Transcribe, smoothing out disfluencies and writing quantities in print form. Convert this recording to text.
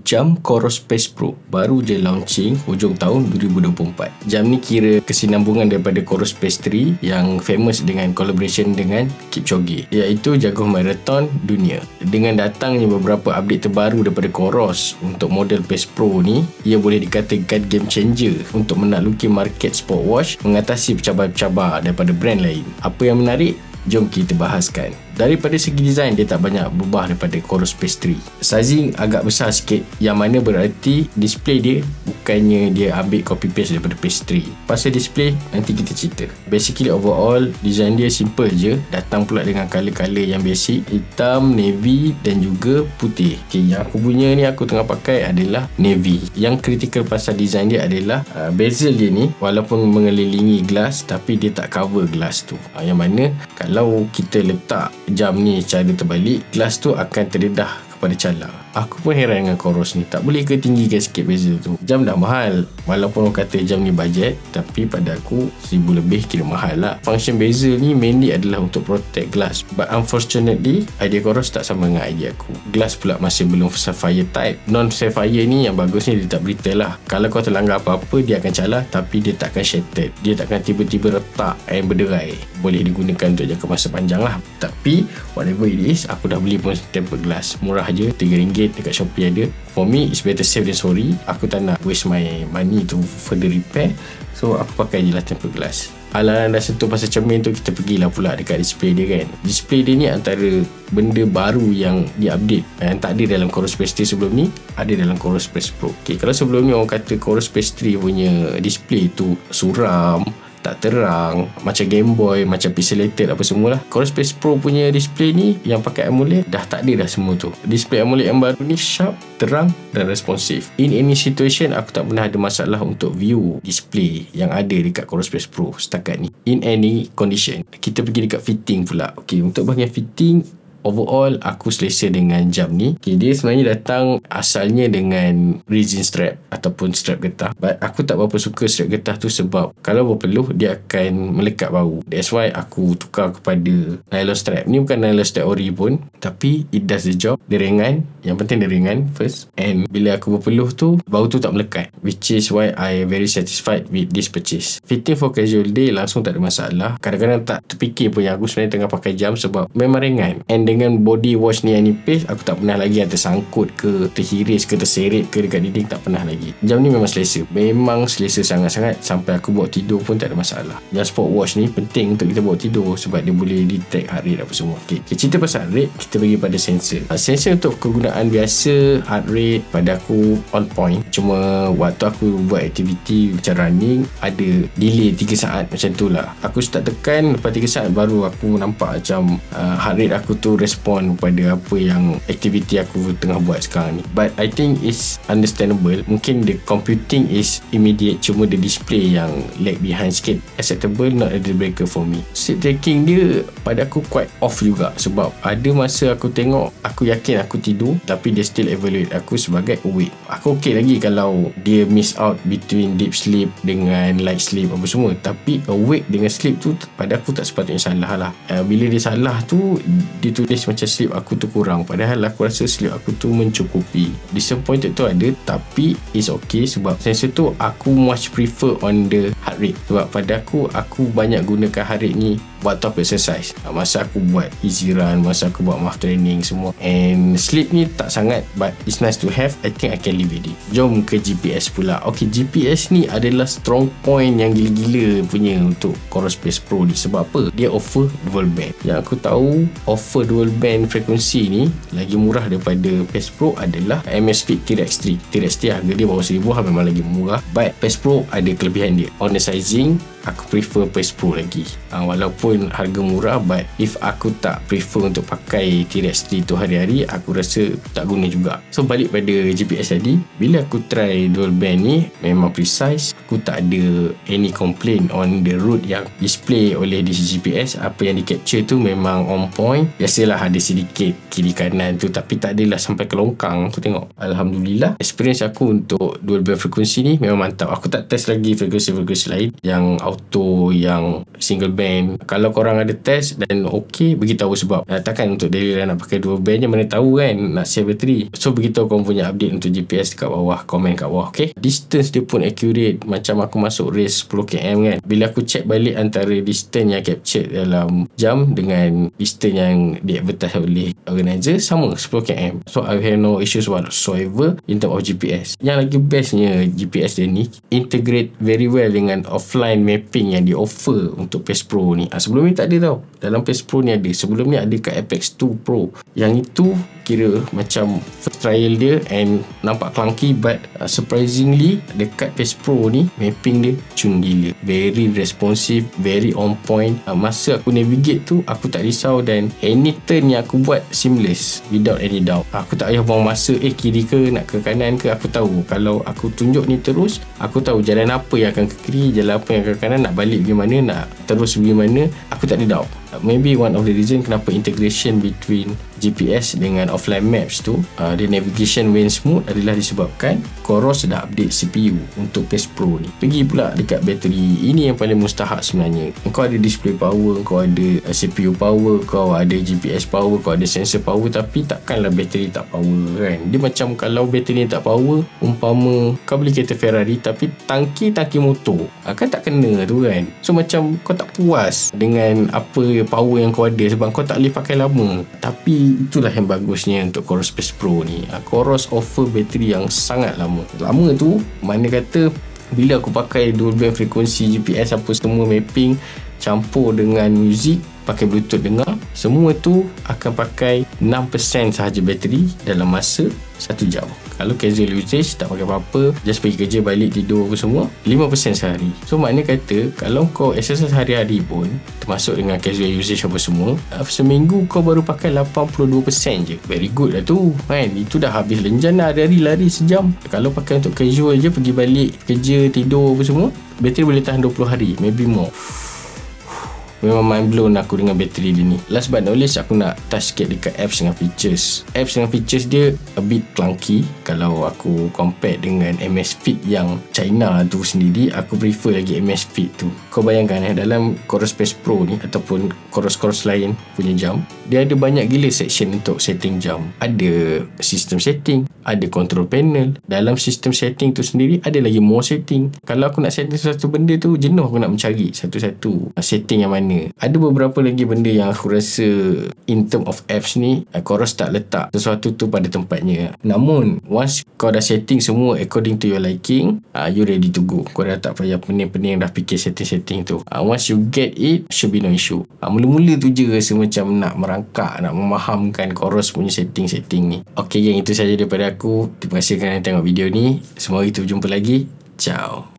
jam Coros Space Pro baru je launching hujung tahun 2024. Jam ni kira kesinambungan daripada Coros Space 3 yang famous dengan collaboration dengan Kipchoge, iaitu jago marathon dunia. Dengan datangnya beberapa update terbaru daripada Coros untuk model Space Pro ni, ia boleh dikatakan game changer untuk menakluki market sport watch, mengatasi pencabar-pencabar daripada brand lain. Apa yang menarik? Jom kita bahaskan. Daripada segi design, dia tak banyak berubah daripada Coros Space 3. Sizing agak besar sikit, yang mana berarti display dia bukannya dia ambil copy paste daripada Space 3. Pasal display, nanti kita cerita. Basically overall, design dia simple je. Datang pula dengan color-color yang basic, hitam, navy dan juga putih. Okay, yang aku punya ni aku tengah pakai adalah navy. Yang critical pasal design dia adalah bezel dia ni walaupun mengelilingi glass, tapi dia tak cover glass tu. Yang mana kalau kita letak jam ni cara terbalik, glass tu akan terdedah kepada cala. Aku pun heran dengan Coros ni, tak boleh ke tinggikan sikit bezel tu? Jam dah mahal, walaupun orang kata jam ni budget, tapi pada aku 1000 lebih kira mahal lah. Function bezel ni mainly adalah untuk protect glass, but unfortunately idea Coros tak sama dengan idea aku. Glass pula masih belum sapphire type. Non sapphire ni yang bagusnya dia tak berita lah, kalau kau terlanggar apa-apa dia akan cala, tapi dia takkan shattered, dia takkan tiba-tiba retak and berderai. Boleh digunakan untuk jangka masa panjang lah. Tapi whatever it is, aku dah beli pun tempered glass, murah je, RM3 dekat Shopee ada. For me, it's better safe than sorry. Aku tak nak waste my money to further repair, so aku pakai je lah tempered glass. Alang dah sentuh pasal cermin tu, kita pergilah pula dekat display dia kan. Display dia ni antara benda baru yang diupdate, yang tak ada dalam Coros Space 3 sebelum ni, ada dalam Coros Space Pro. Okay, kalau sebelum ni orang kata Coros Space 3 punya display tu suram, tak terang, macam Game Boy, macam pixelated apa semualah. Coros Space Pro punya display ni yang pakai AMOLED dah tak ada dah semua tu. Display AMOLED yang baru ni sharp, terang dan responsif. In any situation, aku tak pernah ada masalah untuk view display yang ada dekat Coros Space Pro setakat ni. In any condition. Kita pergi dekat fitting pula. Okay, untuk bahagian fitting, overall aku selesa dengan jam ni. Okay, dia sebenarnya datang asalnya dengan resin strap ataupun strap getah, but aku tak berapa suka strap getah tu sebab kalau berpeluh dia akan melekat bau. That's why aku tukar kepada nylon strap. Ni bukan nylon strap ori pun, tapi it does the job. Dia ringan, yang penting dia ringan first, and bila aku berpeluh tu bau tu tak melekat, which is why I very satisfied with this purchase. Fitting for casual day langsung tak ada masalah. Kadang-kadang tak terfikir pun yang aku sebenarnya tengah pakai jam sebab memang ringan, and dengan body wash ni yang nipis, aku tak pernah lagi yang tersangkut ke, terhiris ke, terseret ke dekat dinding, tak pernah lagi. Jam ni memang selesa, memang selesa sangat-sangat, sampai aku bawa tidur pun tak ada masalah. Yang sport watch ni penting untuk kita bawa tidur sebab dia boleh detect heart rate apa semua. Okay, cerita pasal heart rate, kita pergi pada sensor. Sensor untuk kegunaan biasa, heart rate pada aku on point. Cuma waktu aku buat aktiviti macam running, ada delay 3 saat macam tu lah. Aku start tekan, lepas 3 saat baru aku nampak macam heart rate aku tu respon pada apa yang aktiviti aku tengah buat sekarang ni. But I think it's understandable. Mungkin the computing is immediate, cuma the display yang lag behind sikit. Acceptable, not a deal breaker for me. Sleep tracking dia pada aku quite off juga, sebab ada masa aku tengok, aku yakin aku tidur, tapi dia still evaluate aku sebagai awake. Aku okay lagi kalau dia miss out between deep sleep dengan light sleep apa semua, tapi awake dengan sleep tu pada aku tak sepatutnya salah lah. Bila dia salah tu, dia tulis macam sleep aku tu kurang, padahal aku rasa sleep aku tu mencukupi. Disappointed tu ada, tapi it's okay sebab sensor tu aku much prefer on the heart rate. Sebab pada aku banyak gunakan heart rate ni waktu aku exercise, masa aku buat easy run, masa aku buat math training semua. And sleep ni tak sangat, but it's nice to have. I think I can live with it. Jom ke GPS pula. Okay, GPS ni adalah strong point yang gila-gila punya untuk Coros Space Pro ni. Sebab apa? Dia offer dual band. Yang aku tahu, offer dual band frekuensi ni lagi murah daripada Space Pro adalah Amazfit T-Rex 3. T-Rex 3 harga dia bawah 1000 memang lagi murah, but Space Pro ada kelebihan dia. On the sizing, aku prefer Space Pro lagi. Walaupun harga murah, but if aku tak prefer untuk pakai T-Rex 3 tu hari-hari, aku rasa tak guna juga. So balik pada GPS tadi, bila aku try dual band ni memang precise. Aku tak ada any complaint on the route yang display oleh GPS. Apa yang di capture tu memang on point. Biasalah ada sedikit kiri kanan tu, tapi tak adalah sampai ke longkang. Aku tengok, Alhamdulillah, experience aku untuk dual band frekuensi ni memang mantap. Aku tak test lagi frekuensi-frekuensi lain yang auto yang single band. Kalau korang ada test dan okey, beritahu sebab. Takkan untuk daily run nak pakai 2 band je, mana tahu kan nak save bateri. So beritahu korang punya update untuk GPS dekat bawah, komen kat bawah. Okay, distance dia pun accurate. Macam aku masuk race 10 km kan, bila aku check balik antara distance yang captured dalam jam dengan distance yang di-advertise oleh organizer, sama 10 km. So I have no issues whatsoever in terms of GPS. Yang lagi bestnya GPS dia ni integrate very well dengan offline mapping yang di offer untuk PES Pro ni. Sebelum ni tak ada tau. Dalam PES Pro ni ada. Sebelum ni ada kat Apex 2 Pro. Yang itu kira macam first trial dia and nampak clunky, but surprisingly dekat PES Pro ni mapping dia cun gila. Very responsive, very on point. Masa aku navigate tu aku tak risau, dan any turn yang aku buat seamless without any doubt. Aku tak payah buang masa kiri ke nak ke kanan ke. Aku tahu kalau aku tunjuk ni terus, aku tahu jalan apa yang akan ke kiri, jalan apa yang akan ke kanan, nak balik pergi mana, nak terus pergi mana. Aku tak ada doubt. Maybe one of the reason kenapa integration between GPS dengan offline maps tu the navigation went smooth adalah disebabkan Coros dah update CPU untuk PES Pro ni. Pergi pula dekat bateri, ini yang paling mustahak sebenarnya. Kau ada display power, kau ada CPU power, kau ada GPS power, kau ada sensor power, tapi takkanlah bateri tak power kan. Dia macam kalau bateri tak power, umpama kau beli kereta Ferrari tapi tangki motor, kan tak kena tu kan. So macam kau tak puas dengan apa power yang kau ada sebab kau tak boleh pakai lama. Tapi itulah yang bagusnya untuk Coros PES Pro ni. Coros offer bateri yang sangat lama tu, mana kata bila aku pakai dual band frekuensi GPS apa semua mapping campur dengan muzik, pakai bluetooth dengar, semua tu akan pakai 6% sahaja bateri dalam masa 1 jam. Kalau casual usage, tak pakai apa-apa, just pergi kerja, balik, tidur apa semua, 5% sehari. So maknanya kata kalau kau exercise hari-hari pun, termasuk dengan casual usage apa semua, seminggu kau baru pakai 82% je. Very good lah tu kan. Itu dah habis lenjan lah, hari-hari lari sejam. Kalau pakai untuk casual je, pergi balik kerja, tidur apa semua, bateri boleh tahan 20 hari, maybe more. Memang mind blown aku dengan bateri dia ni. Last but not least, aku nak touch sikit dekat apps dengan features. Apps dengan features dia a bit clunky. Kalau aku compare dengan MS Fit yang China tu sendiri, aku prefer lagi MS Fit tu. Kau bayangkan dalam Coros PES Pro ni ataupun Coros lain punya jam, dia ada banyak gila section untuk setting jam. Ada system setting, ada control panel. Dalam system setting tu sendiri ada lagi more setting. Kalau aku nak setting satu benda tu, jenuh aku nak mencari satu-satu setting yang mana. Ada beberapa lagi benda yang aku rasa in term of apps ni Coros tak letak sesuatu tu pada tempatnya. Namun once kau dah setting semua according to your liking, you ready to go. Kau dah tak payah pening-pening dah fikir setting-setting tu. Once you get it, should be no issue. Mula-mula tu je rasa macam nak merangkak, nak memahamkan Coros punya setting-setting ni. Okay, yang itu saja daripada aku. Terima kasih kerana tengok video ni. Semua itu jumpa lagi. Ciao.